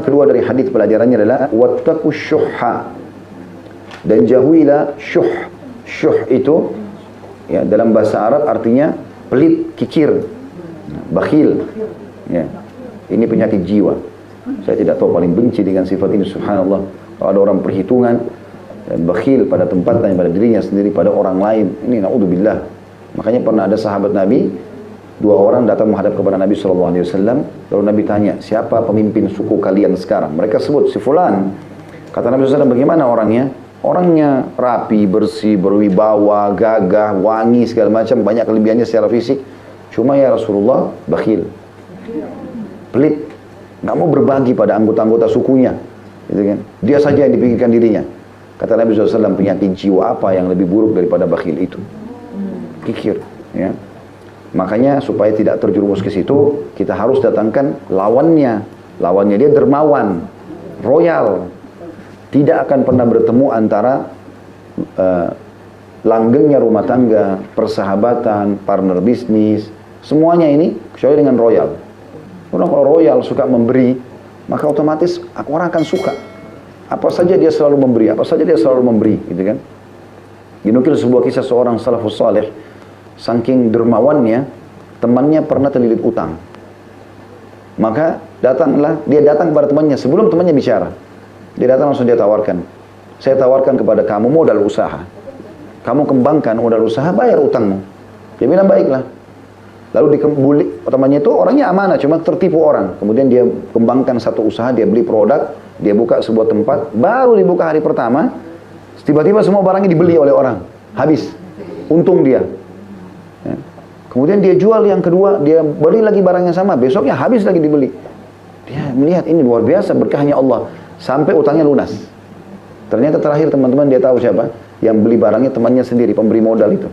pelajaran kedua dari hadis pelajarannya adalah wattaqu syuhha, dan jauhilah syuh. Syuh itu ya dalam bahasa Arab artinya pelit, kikir, bakhil. Ya. Ini penyakit jiwa. Saya tidak tahu, paling benci dengan sifat ini, subhanallah. Kalau ada orang perhitungan dan bakhil pada tempatnya, pada dirinya sendiri, pada orang lain, ini naudzubillah. Makanya pernah ada sahabat Nabi, dua orang datang menghadap kepada Nabi SAW. Lalu Nabi tanya, siapa pemimpin suku kalian sekarang? Mereka sebut si fulan. Kata Nabi SAW, bagaimana orangnya? Orangnya rapi, bersih, berwibawa, gagah, wangi, segala macam, banyak kelebihannya secara fisik. Cuma ya Rasulullah, bakhil, pelit, nggak mau berbagi pada anggota-anggota sukunya, gitu kan? Dia saja yang dipikirkan dirinya. Kata Nabi SAW, penyakit jiwa apa yang lebih buruk daripada bakhil itu? Kikir, ya. Makanya supaya tidak terjerumus ke situ, kita harus datangkan lawannya. Lawannya dia dermawan, royal. Tidak akan pernah bertemu antara langgengnya rumah tangga, persahabatan, partner bisnis, semuanya ini kecuali dengan royal. Orang kalau royal suka memberi, maka otomatis orang akan suka. Apa saja dia selalu memberi, apa saja dia selalu memberi, gitu kan? Dinukil sebuah kisah seorang salafus saleh, saking dermawannya, temannya pernah terlilit utang. Maka dia datang kepada temannya sebelum temannya bicara. Dia datang langsung dia tawarkan. Saya tawarkan kepada kamu modal usaha. Kamu kembangkan modal usaha, bayar utangmu. Dia bilang baiklah. Lalu temannya itu orangnya amanah, cuma tertipu orang. Kemudian dia kembangkan satu usaha, dia beli produk, dia buka sebuah tempat, baru dibuka hari pertama, tiba-tiba semua barangnya dibeli oleh orang. Habis. Untung dia. Ya. Kemudian dia jual yang kedua, dia beli lagi barang yang sama, besoknya habis lagi dibeli. Dia melihat ini luar biasa, berkahnya Allah. Sampai utangnya lunas. Ternyata terakhir teman-teman dia tahu siapa? Yang beli barangnya temannya sendiri, pemberi modal itu.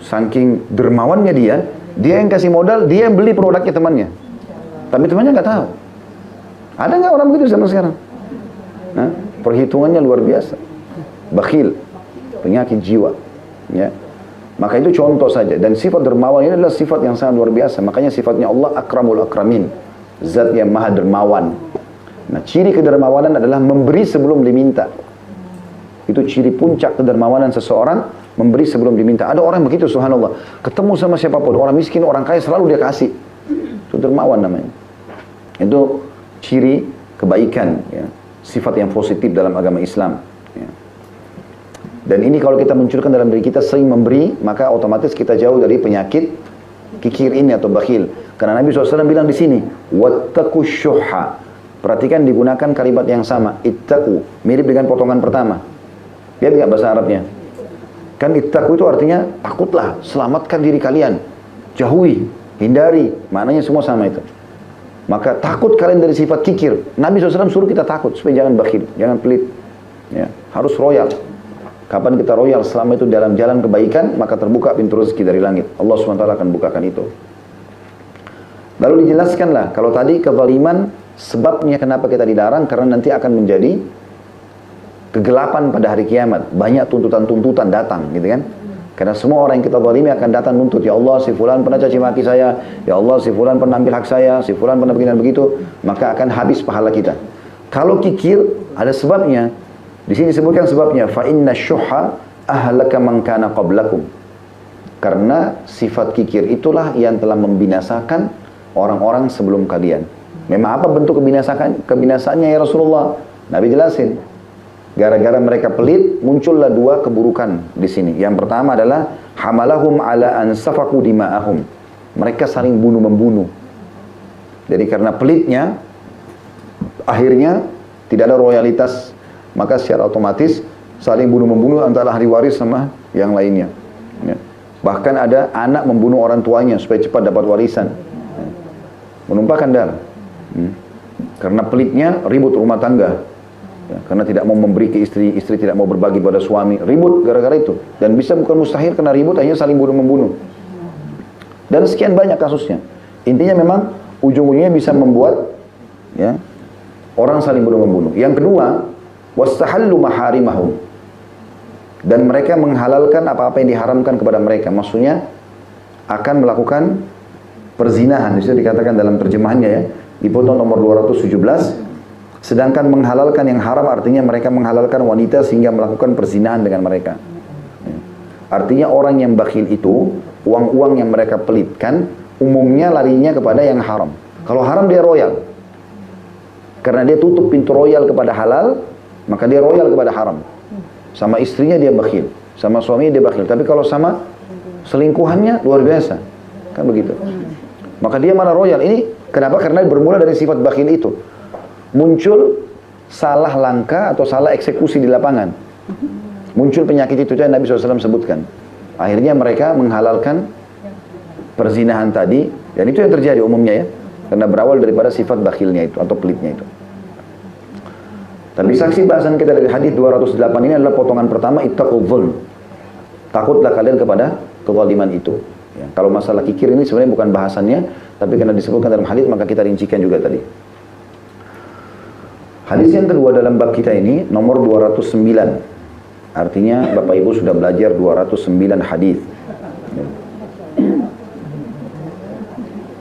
Saking dermawannya dia yang kasih modal, dia yang beli produknya temannya. Tapi temannya nggak tahu. Ada nggak orang begitu zaman sekarang? Nah, perhitungannya luar biasa. Bakhil, penyakit jiwa. Ya. Maka itu contoh saja. Dan sifat dermawan ini adalah sifat yang sangat luar biasa. Makanya sifatnya Allah akramul akramin. Zat yang maha dermawan. Nah, ciri kedermawanan adalah memberi sebelum diminta. Itu ciri puncak kedermawanan seseorang, memberi sebelum diminta. Ada orang begitu, subhanallah. Ketemu sama siapapun, orang miskin, orang kaya, selalu dia kasih. Itu dermawan namanya. Itu ciri kebaikan, ya. Sifat yang positif dalam agama Islam. Ya. Dan ini kalau kita munculkan dalam diri kita sering memberi, maka otomatis kita jauh dari penyakit kikir ini atau bakhil. Karena Nabi SAW bilang di sini, wattaqu syuhha. Perhatikan digunakan kalimat yang sama, ittaqu, mirip dengan potongan pertama. Lihat nggak bahasa Arabnya? Kan ittaqu itu artinya takutlah, selamatkan diri kalian, jauhi, hindari, maknanya semua sama itu. Maka takut kalian dari sifat kikir. Nabi SAW suruh kita takut supaya jangan bakhil, jangan pelit, ya, harus royal. Kapan kita royal? Selama itu dalam jalan kebaikan, maka terbuka pintu rezeki dari langit. Allah SWT akan bukakan itu. Lalu dijelaskanlah, kalau tadi kezaliman, sebabnya kenapa kita dilarang, karena nanti akan menjadi kegelapan pada hari kiamat. Banyak tuntutan-tuntutan datang, gitu kan? Karena semua orang yang kita zalimi akan datang nuntut, ya Allah, si fulan pernah caci maki saya, ya Allah, si fulan pernah ambil hak saya, si fulan pernah begini dan begitu, maka akan habis pahala kita. Kalau kikir, ada sebabnya. Di sini disebutkan sebabnya, fa inna syuhha ahlaka man kana qablakum. Karena sifat kikir itulah yang telah membinasakan orang-orang sebelum kalian. Memang apa bentuk kebinasaannya ya Rasulullah? Nabi jelasin. Gara-gara mereka pelit, muncullah dua keburukan di sini. Yang pertama adalah hamalahum ala an safaku dima'ahum. Mereka saling bunuh-membunuh. Jadi karena pelitnya, akhirnya tidak ada royalitas, maka secara otomatis saling bunuh-membunuh antara ahli waris sama yang lainnya. Ya. Bahkan ada anak membunuh orang tuanya supaya cepat dapat warisan. Ya. Menumpahkan darah. Karena pelitnya ribut rumah tangga, ya, karena tidak mau memberi ke istri, istri tidak mau berbagi pada suami, ribut gara-gara itu. Dan bisa bukan mustahil karena ribut hanya saling bunuh-membunuh. Dan sekian banyak kasusnya. Intinya memang ujung-ujungnya bisa membuat, ya, orang saling bunuh-membunuh. Yang kedua, wastahallu maharimahum. Dan mereka menghalalkan apa-apa yang diharamkan kepada mereka. Maksudnya akan melakukan perzinahan. Bisa dikatakan dalam terjemahannya, ya. Dipotong nomor 217. Sedangkan menghalalkan yang haram artinya mereka menghalalkan wanita sehingga melakukan perzinahan dengan mereka. Artinya orang yang bakhil itu, uang-uang yang mereka pelitkan, umumnya larinya kepada yang haram. Kalau haram dia royal. Karena dia tutup pintu royal kepada halal, maka dia royal kepada haram. Sama istrinya dia bakhil, sama suaminya dia bakhil. Tapi kalau sama selingkuhannya luar biasa. Kan begitu. Maka dia malah royal. Ini kenapa? Karena bermula dari sifat bakhil itu. Muncul salah langkah atau salah eksekusi di lapangan. Muncul penyakit itu yang Nabi SAW sebutkan. Akhirnya mereka menghalalkan perzinahan tadi. Dan itu yang terjadi umumnya ya. Karena berawal daripada sifat bakhilnya itu atau pelitnya itu. Tapi saksi bahasan kita dari hadis 208 ini adalah potongan pertama, ittaqul zulm. Takutlah kalian kepada kezaliman itu. Ya, kalau masalah kikir ini sebenarnya bukan bahasannya, tapi karena disebutkan dalam hadis maka kita rincikan juga tadi. Hadis yang kedua dalam bab kita ini nomor 209. Artinya Bapak Ibu sudah belajar 209 hadis.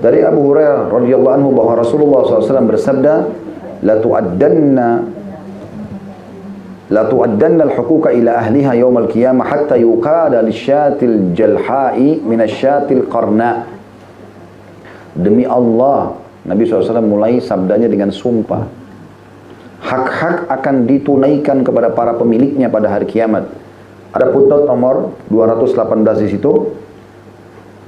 Dari Abu Hurairah radhiyallahu anhu bahwa Rasulullah SAW bersabda, La tu'addanna al-huquqa ila ahliha yawm al-qiyamah hatta yuqada lisyatil jalha'i min asyatil qarna. Demi Allah, Nabi SAW mulai sabdanya dengan sumpah. Hak-hak akan ditunaikan kepada para pemiliknya pada hari kiamat. Ada footnote nomor 218 di situ.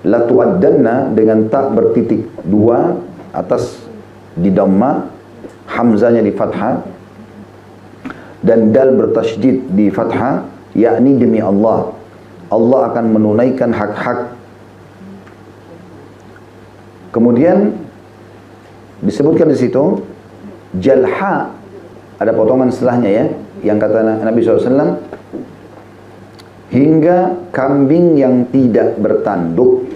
La tu'addanna dengan tak bertitik dua atas di dhamma, hamzanya di fathah, dan dal bertasydid di fathah, yakni demi Allah. Allah akan menunaikan hak-hak. Kemudian disebutkan di situ jalha, ada potongan setelahnya ya, yang kata Nabi SAW, hingga kambing yang tidak bertanduk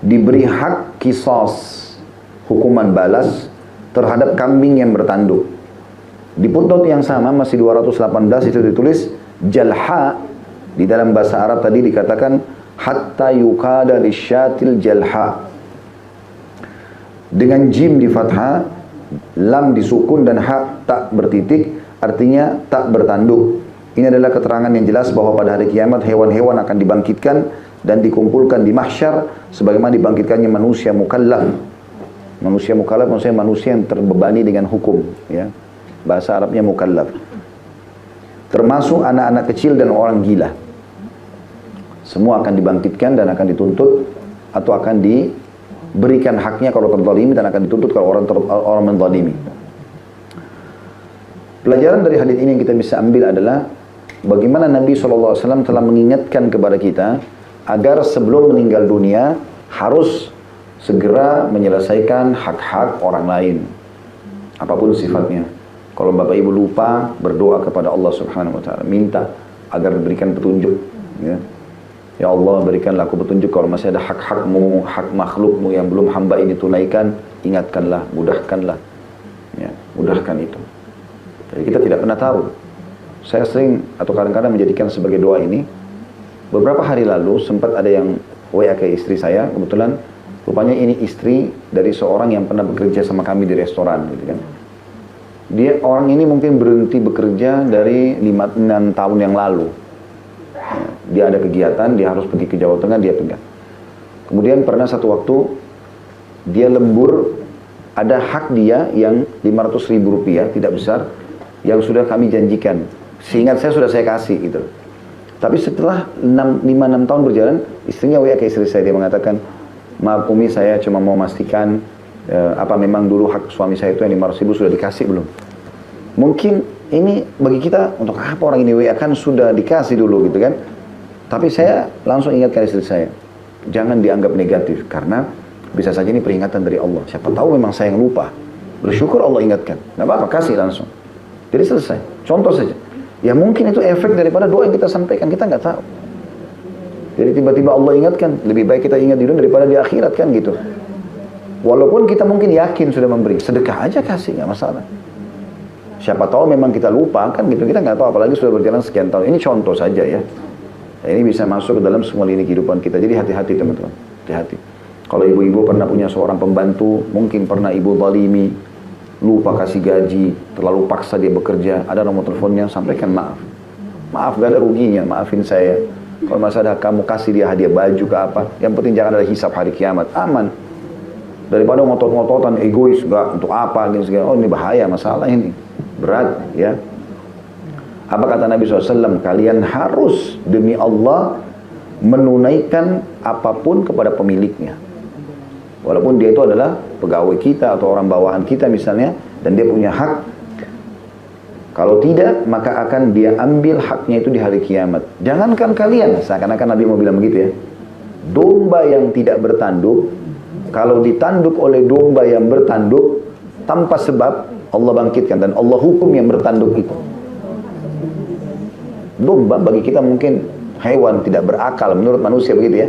diberi hak kisos, hukuman balas terhadap kambing yang bertanduk. Di footnote yang sama masih 218 itu ditulis jalha. Di dalam bahasa Arab tadi dikatakan hatta yuqada lisyatil jalha, dengan jim di fathah, lam disukun dan ha tak bertitik, artinya tak bertanduk. Ini adalah keterangan yang jelas bahwa pada hari kiamat hewan-hewan akan dibangkitkan dan dikumpulkan di mahsyar sebagaimana dibangkitkannya manusia mukallaf. Manusia mukallaf maksudnya manusia yang terbebani dengan hukum, ya. Bahasa Arabnya mukallaf. Termasuk anak-anak kecil dan orang gila. Semua akan dibangkitkan dan akan dituntut atau akan berikan haknya kalau terzalimi dan akan dituntut kalau orang menzalimi. Pelajaran dari hadis ini yang kita bisa ambil adalah bagaimana Nabi SAW telah mengingatkan kepada kita agar sebelum meninggal dunia harus segera menyelesaikan hak-hak orang lain, apapun sifatnya. Kalau Bapak Ibu lupa, berdoa kepada Allah Subhanahu Wa Taala, minta agar diberikan petunjuk. Ya Allah, berikanlah aku petunjuk kalau masih ada hak-hakmu, hak makhlukmu yang belum hamba ini tunaikan, ingatkanlah, mudahkanlah. Ya, mudahkan itu. Jadi kita tidak pernah tahu. Saya sering atau kadang-kadang menjadikan sebagai doa ini. Beberapa hari lalu sempat ada yang WA ke istri saya, kebetulan rupanya ini istri dari seorang yang pernah bekerja sama kami di restoran, gitu kan. Orang ini mungkin berhenti bekerja dari 5-6 tahun yang lalu. Dia ada kegiatan, dia harus pergi ke Jawa Tengah, dia pegang. Kemudian pernah satu waktu dia lembur, ada hak dia yang 500.000 rupiah, tidak besar, yang sudah kami janjikan. Seingat saya sudah saya kasih gitu. Tapi setelah 5-6 tahun berjalan, istrinya WA ke istri saya, dia mengatakan, maaf Umi, saya cuma mau memastikan apa memang dulu hak suami saya itu yang 500.000 sudah dikasih belum? Mungkin ini bagi kita, untuk apa orang ini WA, kan sudah dikasih dulu gitu kan. Tapi saya langsung ingatkan istri saya, jangan dianggap negatif, karena bisa saja ini peringatan dari Allah. Siapa tahu memang saya yang lupa, bersyukur Allah ingatkan, nggak apa-apa, kasih langsung. Jadi selesai, contoh saja. Ya mungkin itu efek daripada doa yang kita sampaikan, kita nggak tahu. Jadi tiba-tiba Allah ingatkan, lebih baik kita ingat di dunia daripada di akhirat kan gitu. Walaupun kita mungkin yakin sudah memberi, sedekah aja kasih, nggak masalah. Siapa tahu memang kita lupa kan gitu, kita nggak tahu, apalagi sudah berjalan sekian tahun. Ini contoh saja ya. Ini bisa masuk ke dalam semua lini kehidupan kita. Jadi hati-hati teman-teman, hati-hati. Kalau ibu-ibu pernah punya seorang pembantu, mungkin pernah ibu zalimi, lupa kasih gaji, terlalu paksa dia bekerja, ada nomor teleponnya, sampaikan maaf. Maaf, gak ada ruginya, maafin saya. Kalau masalah kamu kasih dia hadiah baju ke apa, yang penting jangan ada hisab hari kiamat, aman. Daripada ngotot-ngototan, egois, gak untuk apa, gini segala. Oh ini bahaya masalah ini, berat ya. Apa kata Nabi SAW? Kalian harus demi Allah menunaikan apapun kepada pemiliknya. Walaupun dia itu adalah pegawai kita atau orang bawahan kita misalnya, dan dia punya hak. Kalau tidak, maka akan dia ambil haknya itu di hari kiamat. Jangankan kalian, seakan-akan Nabi mau bilang begitu ya. Domba yang tidak bertanduk, kalau ditanduk oleh domba yang bertanduk, tanpa sebab Allah bangkitkan dan Allah hukum yang bertanduk itu. Domba bagi kita mungkin hewan tidak berakal menurut manusia begitu ya.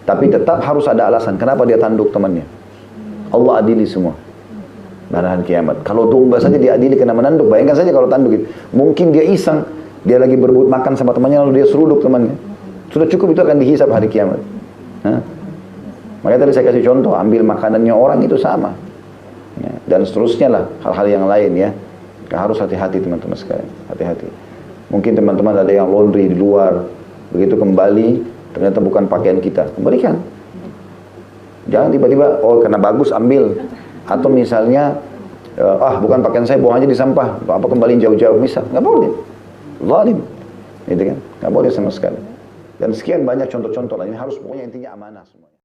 Tapi tetap harus ada alasan kenapa dia tanduk temannya. Allah adili semua. Pada hari kiamat. Kalau domba saja diadili kena menanduk, bayangkan saja kalau tanduk itu. Mungkin dia iseng, dia lagi berebut makan sama temannya lalu dia seruduk temannya. Sudah cukup itu akan dihisap hari kiamat. Hah? Makanya tadi saya kasih contoh, ambil makanannya orang itu sama. Ya, dan seterusnya lah hal-hal yang lain ya. Harus hati-hati teman-teman sekalian, hati-hati. Mungkin teman-teman ada yang laundry di luar, begitu kembali ternyata bukan pakaian kita, kembalikan. Jangan tiba-tiba oh karena bagus ambil. Atau misalnya, bukan pakaian saya, buang aja di sampah. Apa kembali jauh-jauh, bisa? Nggak boleh. Zalim. Gitu kan? Nggak boleh sama sekali. Dan sekian banyak contoh-contoh lah. Ini harus pokoknya intinya amanah semuanya.